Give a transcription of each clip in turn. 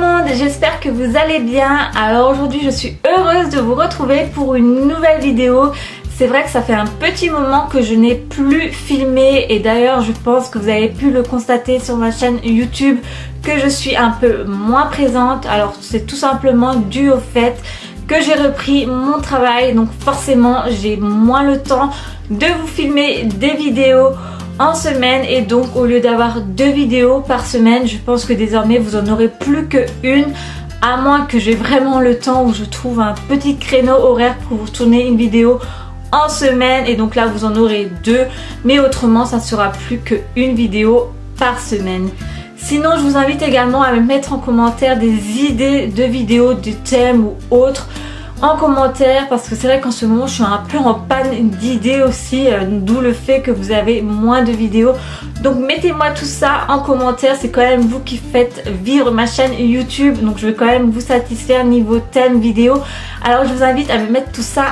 monde, j'espère que vous allez bien. Alors aujourd'hui je suis heureuse de vous retrouver pour une nouvelle vidéo. C'est vrai que ça fait un petit moment que je n'ai plus filmé et d'ailleurs je pense que vous avez pu le constater sur ma chaîne YouTube que je suis un peu moins présente. Alors c'est tout simplement dû au fait que j'ai repris mon travail, donc forcément j'ai moins le temps de vous filmer des vidéos en semaine et donc au lieu d'avoir 2 vidéos par semaine, je pense que désormais vous en aurez plus qu'une, à moins que j'ai vraiment le temps où je trouve un petit créneau horaire pour vous tourner une vidéo en semaine et donc là vous en aurez 2, mais autrement ça sera plus qu'une vidéo par semaine. Sinon je vous invite également à me mettre en commentaire des idées de vidéos, de thèmes ou autres en commentaire, parce que c'est vrai qu'en ce moment je suis un peu en panne d'idées aussi, d'où le fait que vous avez moins de vidéos. Donc mettez-moi tout ça en commentaire, c'est quand même vous qui faites vivre ma chaîne YouTube, donc je vais quand même vous satisfaire niveau thème vidéo. Alors je vous invite à me mettre tout ça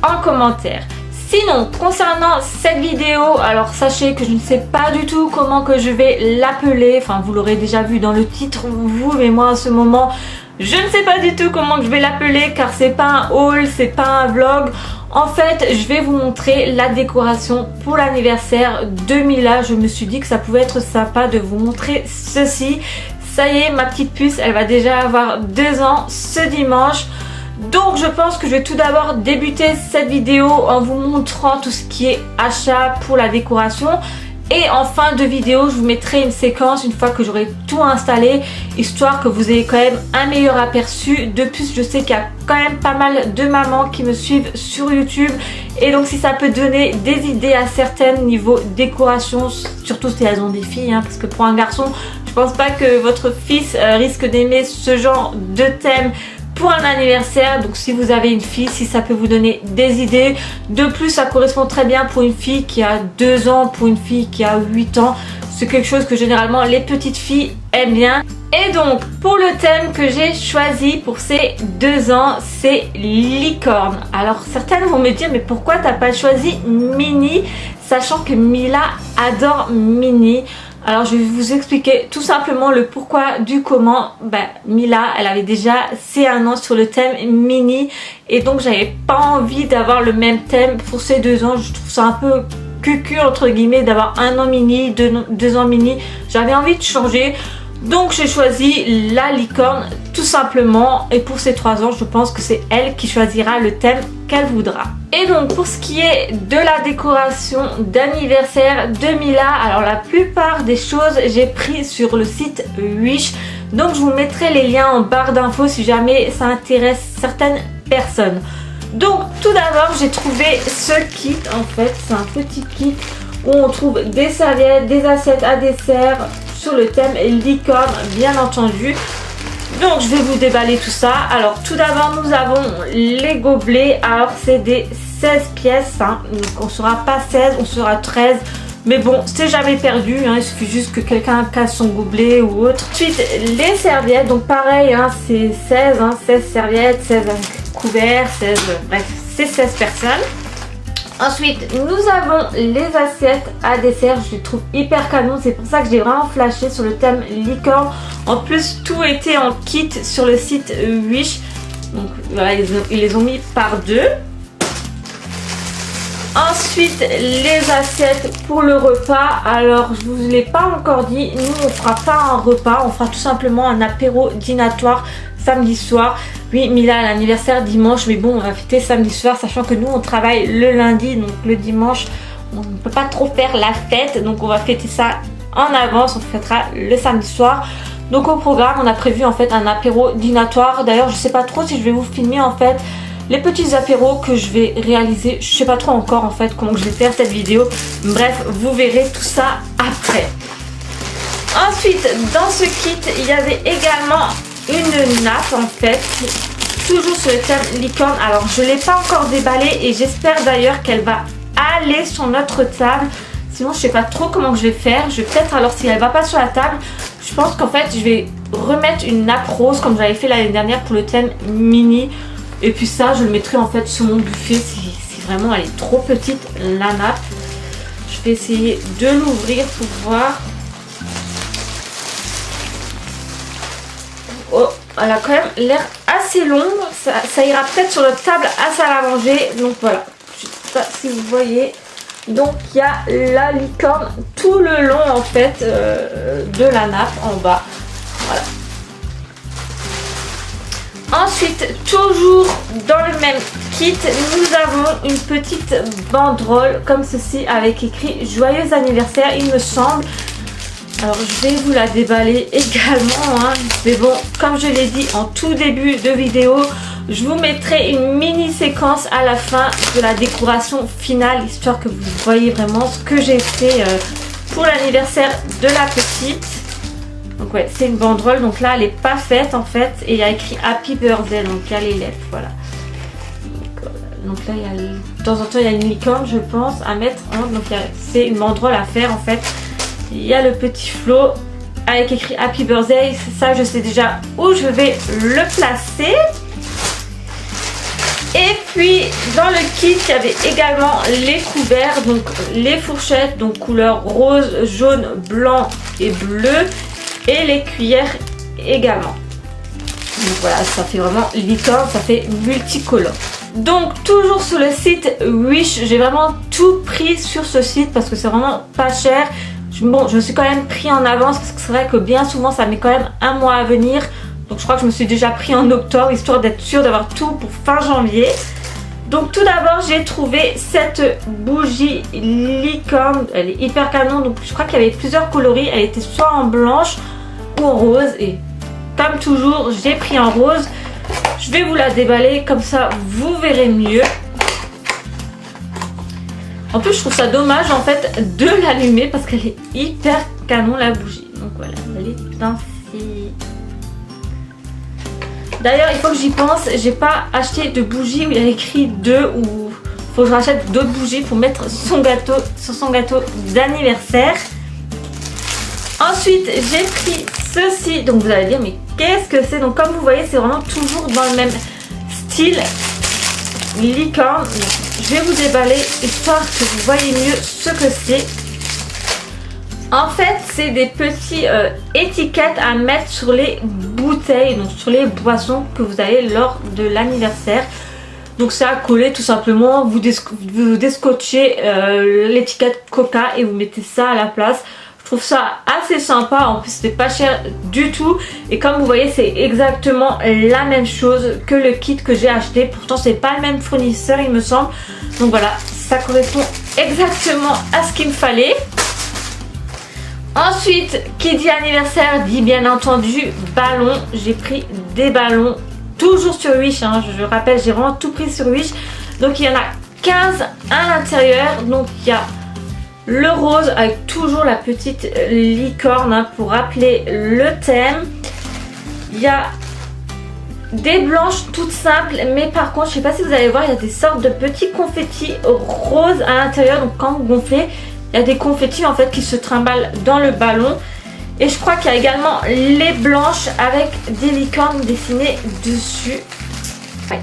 en commentaire. Sinon, concernant cette vidéo, alors sachez que je ne sais pas du tout comment que je vais l'appeler. Enfin, vous l'aurez déjà vu dans le titre, vous, mais moi en ce moment, je ne sais pas du tout comment que je vais l'appeler car c'est pas un haul, c'est pas un vlog. En fait, je vais vous montrer la décoration pour l'anniversaire de Mila. Je me suis dit que ça pouvait être sympa de vous montrer ceci. Ça y est, ma petite puce, elle va déjà avoir 2 ans ce dimanche. Donc je pense que je vais tout d'abord débuter cette vidéo en vous montrant tout ce qui est achat pour la décoration. Et en fin de vidéo, je vous mettrai une séquence une fois que j'aurai tout installé, histoire que vous ayez quand même un meilleur aperçu. De plus, je sais qu'il y a quand même pas mal de mamans qui me suivent sur YouTube. Et donc si ça peut donner des idées à certaines niveau décoration, surtout si elles ont des filles, hein, parce que pour un garçon, je pense pas que votre fils risque d'aimer ce genre de thème pour un anniversaire. Donc si vous avez une fille, si ça peut vous donner des idées. De plus, ça correspond très bien pour une fille qui a 2 ans, pour une fille qui a 8 ans. C'est quelque chose que généralement les petites filles aiment bien. Et donc pour le thème que j'ai choisi pour ces 2 ans, c'est licorne. Alors certaines vont me dire mais pourquoi t'as pas choisi Minnie, sachant que Mila adore Minnie. Alors je vais vous expliquer tout simplement le pourquoi du comment. Mila, elle avait déjà ses 1 an sur le thème Minnie et donc j'avais pas envie d'avoir le même thème pour ces 2 ans. Je trouve ça un peu cucu entre guillemets d'avoir 1 an Minnie, 2 ans Minnie. J'avais envie de changer. Donc j'ai choisi la licorne tout simplement, et pour ces 3 ans je pense que c'est elle qui choisira le thème qu'elle voudra. Et donc pour ce qui est de la décoration d'anniversaire de Mila, alors la plupart des choses j'ai pris sur le site Wish, donc je vous mettrai les liens en barre d'infos si jamais ça intéresse certaines personnes. Donc tout d'abord j'ai trouvé ce kit, en fait c'est un petit kit où on trouve des serviettes, des assiettes à dessert sur le thème licorne bien entendu. Donc je vais vous déballer tout ça. Alors tout d'abord nous avons les gobelets. Alors c'est des 16 pièces hein. Donc on sera pas 16, on sera 13. Mais bon, c'est jamais perdu hein. Il suffit juste que quelqu'un casse son gobelet ou autre. Ensuite les serviettes, donc pareil hein, c'est 16 hein, 16 serviettes, 16 couverts, 16, bref c'est 16 personnes. Ensuite, nous avons les assiettes à dessert. Je les trouve hyper canon. C'est pour ça que j'ai vraiment flashé sur le thème licorne. En plus, tout était en kit sur le site Wish. Donc voilà, ils les ont mis par 2. Ensuite, les assiettes pour le repas. Alors, je ne vous l'ai pas encore dit. Nous, on ne fera pas un repas. On fera tout simplement un apéro dînatoire samedi soir. Oui, Mila a l'anniversaire dimanche, mais bon, on va fêter samedi soir, sachant que nous, on travaille le lundi, donc le dimanche, on ne peut pas trop faire la fête, donc on va fêter ça en avance, on fêtera le samedi soir. Donc au programme, on a prévu en fait un apéro dînatoire. D'ailleurs, je sais pas trop si je vais vous filmer en fait les petits apéros que je vais réaliser. Je sais pas trop encore en fait comment je vais faire cette vidéo. Bref, vous verrez tout ça après. Ensuite, dans ce kit, il y avait également une nappe en fait, toujours sur le thème licorne. Alors je ne l'ai pas encore déballée et j'espère d'ailleurs qu'elle va aller sur notre table. Sinon je sais pas trop comment je vais faire. Je vais peut-être, alors si elle va pas sur la table, je pense qu'en fait je vais remettre une nappe rose comme j'avais fait l'année dernière pour le thème Minnie. Et puis ça je le mettrai en fait sur mon buffet si vraiment elle est trop petite la nappe. Je vais essayer de l'ouvrir pour voir. Oh, elle a quand même l'air assez longue. Ça ira peut-être sur notre table à salle à manger. Donc voilà, je sais pas si vous voyez. Donc il y a la licorne tout le long en fait de la nappe en bas. Voilà. Ensuite, toujours dans le même kit, nous avons une petite banderole comme ceci avec écrit Joyeux anniversaire, il me semble. Alors je vais vous la déballer également, hein. Mais bon, comme je l'ai dit en tout début de vidéo, je vous mettrai une mini séquence à la fin de la décoration finale, histoire que vous voyez vraiment ce que j'ai fait pour l'anniversaire de la petite. Donc ouais, c'est une banderole, donc là elle n'est pas faite en fait, et il y a écrit Happy Birthday, donc il y a les lettres, voilà. Donc là, il y a, de temps en temps, il y a une licorne, je pense, à mettre, hein. Donc c'est une banderole à faire en fait. Il y a le petit flot avec écrit Happy Birthday, ça je sais déjà où je vais le placer. Et puis dans le kit il y avait également les couverts, donc les fourchettes, donc couleur rose, jaune, blanc et bleu, et les cuillères également. Donc voilà, ça fait vraiment licorne, ça fait multicolore. Donc toujours sur le site Wish, j'ai vraiment tout pris sur ce site parce que c'est vraiment pas cher. Bon, je me suis quand même pris en avance parce que c'est vrai que bien souvent ça met quand même un mois à venir. Donc je crois que je me suis déjà pris en octobre histoire d'être sûre d'avoir tout pour fin janvier. Donc tout d'abord j'ai trouvé cette bougie licorne, elle est hyper canon. Donc je crois qu'il y avait plusieurs coloris, elle était soit en blanche ou en rose. Et comme toujours j'ai pris en rose. Je vais vous la déballer comme ça vous verrez mieux. En plus je trouve ça dommage en fait de l'allumer parce qu'elle est hyper canon la bougie. Donc voilà, elle est ainsi. D'ailleurs il faut que j'y pense, j'ai pas acheté de bougie où il y a écrit 2 ou faut que je rachète d'autres bougies pour mettre son gâteau sur son gâteau d'anniversaire. Ensuite j'ai pris ceci, donc vous allez dire mais qu'est-ce que c'est? Donc comme vous voyez c'est vraiment toujours dans le même style licorne. Je vais vous déballer histoire que vous voyez mieux ce que c'est. En fait c'est des petits étiquettes à mettre sur les bouteilles, donc sur les boissons que vous avez lors de l'anniversaire. Donc c'est à coller tout simplement, vous descotchez l'étiquette Coca et vous mettez ça à la place. Je trouve ça assez sympa, en plus c'est pas cher du tout. Et comme vous voyez c'est exactement la même chose que le kit que j'ai acheté. Pourtant c'est pas le même fournisseur il me semble. Donc voilà, ça correspond exactement à ce qu'il me fallait. Ensuite, qui dit anniversaire dit bien entendu ballon. J'ai pris des ballons, toujours sur Wish, hein. Je rappelle j'ai vraiment tout pris sur Wish. Donc il y en a 15 à l'intérieur. Donc il y a le rose avec toujours la petite licorne, hein, pour rappeler le thème. Il y a des blanches toutes simples, mais par contre je sais pas si vous allez voir, il y a des sortes de petits confettis roses à l'intérieur. Donc quand vous gonflez il y a des confettis en fait qui se trimballent dans le ballon. Et je crois qu'il y a également les blanches avec des licornes dessinées dessus. Ouais.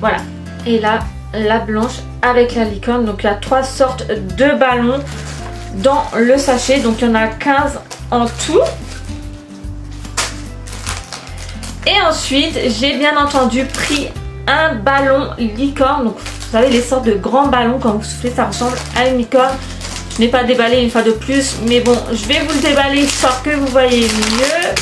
Voilà. Et là la blanche avec la licorne. Donc il y a 3 sortes de ballons dans le sachet. Donc il y en a 15 en tout. Et ensuite j'ai bien entendu pris un ballon licorne. Donc vous savez les sortes de grands ballons quand vous soufflez ça ressemble à une licorne. Je n'ai pas déballé une fois de plus, mais bon je vais vous le déballer histoire que vous voyez mieux.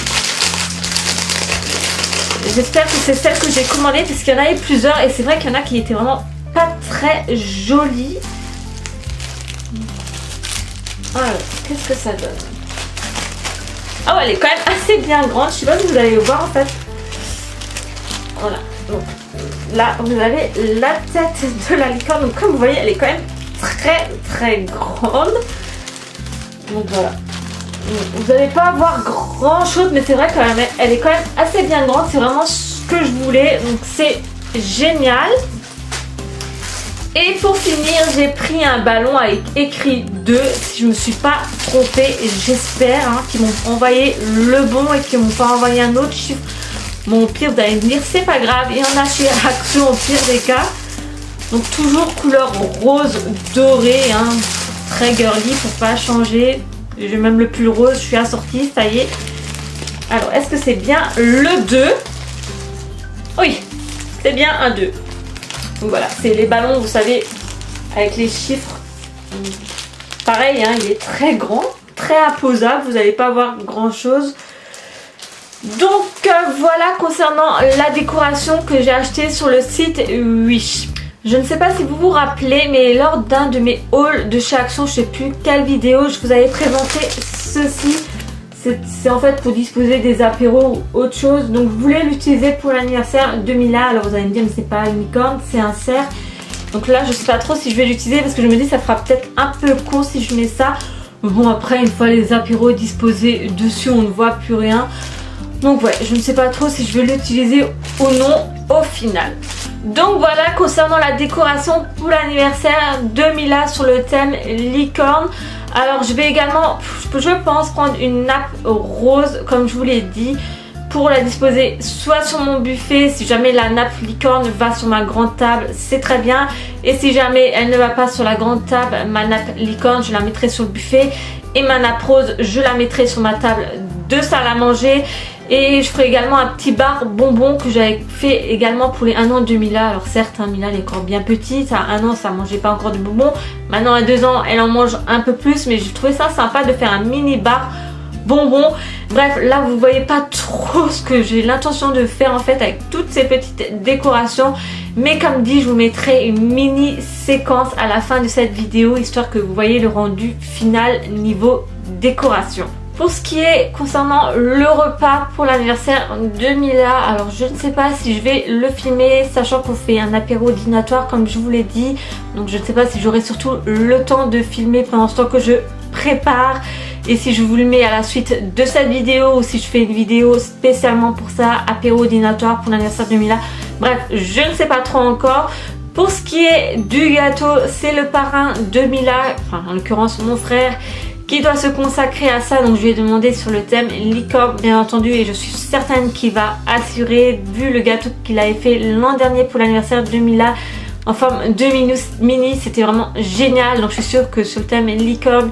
J'espère que c'est celle que j'ai commandée parce qu'il y en avait plusieurs et c'est vrai qu'il y en a qui étaient vraiment pas très jolies. Alors, qu'est-ce que ça donne? Ah ouais, elle est quand même assez bien grande. Je sais pas si vous allez le voir en fait. Voilà. Donc là, vous avez la tête de la licorne. Donc comme vous voyez, elle est quand même très grande. Donc voilà. Vous n'allez pas voir grand chose, mais c'est vrai qu'elle est quand même assez bien grande. C'est vraiment ce que je voulais. Donc c'est génial. Et pour finir, j'ai pris un ballon avec écrit 2, si je me suis pas trompée, j'espère, hein, qu'ils m'ont envoyé le bon et qu'ils m'ont pas envoyé un autre chiffre. Bon, au pire, vous allez me dire, c'est pas grave, il y en a chez Action au pire des cas. Donc toujours couleur rose doré, hein, très girly pour pas changer. J'ai même le pull rose, je suis assortie, ça y est. Alors, est-ce que c'est bien le 2? Oui, c'est bien un 2. Donc voilà, c'est les ballons, vous savez, avec les chiffres. Pareil, hein, il est très grand, très imposable, vous n'allez pas voir grand chose. Donc voilà concernant la décoration que j'ai achetée sur le site Wish. Je ne sais pas si vous vous rappelez, mais lors d'un de mes hauls de chez Action, je ne sais plus quelle vidéo, je vous avais présenté ceci. C'est en fait pour disposer des apéros ou autre chose. Donc je voulais l'utiliser pour l'anniversaire de Mila. Alors vous allez me dire, mais c'est pas une licorne, c'est un cerf. Donc là je sais pas trop si je vais l'utiliser parce que je me dis ça fera peut-être un peu con si je mets ça. Mais bon, après une fois les apéros disposés dessus, on ne voit plus rien. Donc ouais, je ne sais pas trop si je vais l'utiliser ou non au final. Donc voilà concernant la décoration pour l'anniversaire de Mila sur le thème licorne. Alors je vais également, je pense, prendre une nappe rose comme je vous l'ai dit pour la disposer soit sur mon buffet. Si jamais la nappe licorne va sur ma grande table, c'est très bien. Et si jamais elle ne va pas sur la grande table, ma nappe licorne, je la mettrai sur le buffet. Et ma nappe rose, je la mettrai sur ma table de salle à manger. Et je ferai également un petit bar bonbon que j'avais fait également pour les 1 an de Mila. Alors certes, hein, Mila elle est encore bien petite, à 1 an ça mangeait pas encore de bonbons. Maintenant à 2 ans elle en mange un peu plus, mais j'ai trouvé ça sympa de faire un mini bar bonbon. Bref, là vous voyez pas trop ce que j'ai l'intention de faire en fait avec toutes ces petites décorations. Mais comme dit, je vous mettrai une mini séquence à la fin de cette vidéo, histoire que vous voyez le rendu final niveau décoration. Pour ce qui est concernant le repas pour l'anniversaire de Mila, alors je ne sais pas si je vais le filmer, sachant qu'on fait un apéro dînatoire comme je vous l'ai dit. Donc je ne sais pas si j'aurai surtout le temps de filmer pendant ce temps que je prépare. Et si je vous le mets à la suite de cette vidéo ou si je fais une vidéo spécialement pour ça, apéro dînatoire pour l'anniversaire de Mila. Bref, je ne sais pas trop encore. Pour ce qui est du gâteau, c'est le parrain de Mila, enfin en l'occurrence mon frère, qui doit se consacrer à ça. Donc je lui ai demandé sur le thème licorne bien entendu, et je suis certaine qu'il va assurer vu le gâteau qu'il avait fait l'an dernier pour l'anniversaire de Mila en forme de mini. C'était vraiment génial, donc je suis sûre que sur le thème licorne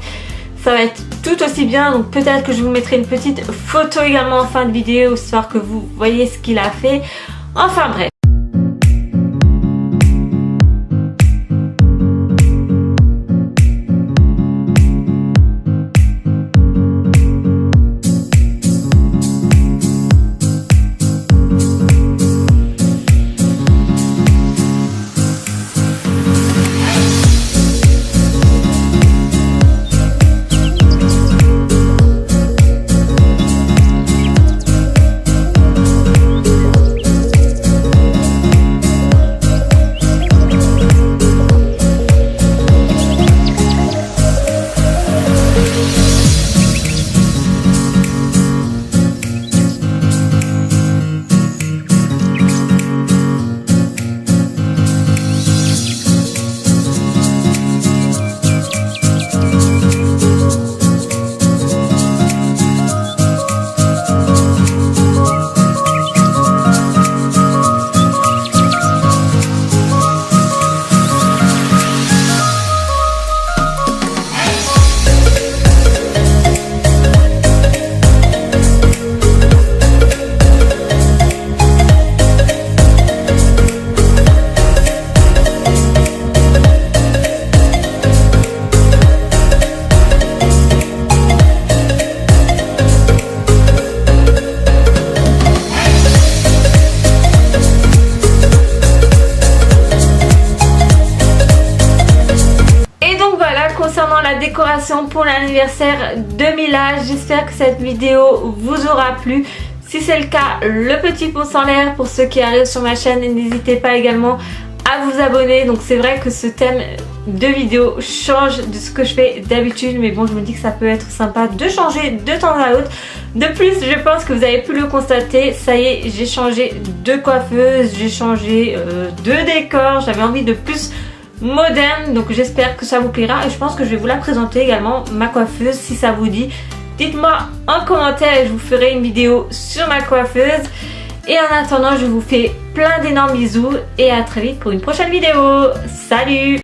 ça va être tout aussi bien. Donc peut-être que je vous mettrai une petite photo également en fin de vidéo, histoire que vous voyez ce qu'il a fait. Enfin bref. Décoration pour l'anniversaire de Mila. J'espère que cette vidéo vous aura plu. Si c'est le cas, le petit pouce en l'air pour ceux qui arrivent sur ma chaîne, et n'hésitez pas également à vous abonner. Donc c'est vrai que ce thème de vidéo change de ce que je fais d'habitude, mais bon, je me dis que ça peut être sympa de changer de temps à autre. De plus, je pense que vous avez pu le constater, ça y est, j'ai changé de coiffeuse, j'ai changé de décor, j'avais envie de plus moderne, donc j'espère que ça vous plaira et je pense que je vais vous la présenter également, ma coiffeuse, si ça vous dit. Dites-moi en commentaire et je vous ferai une vidéo sur ma coiffeuse. Et en attendant, je vous fais plein d'énormes bisous et à très vite pour une prochaine vidéo. Salut!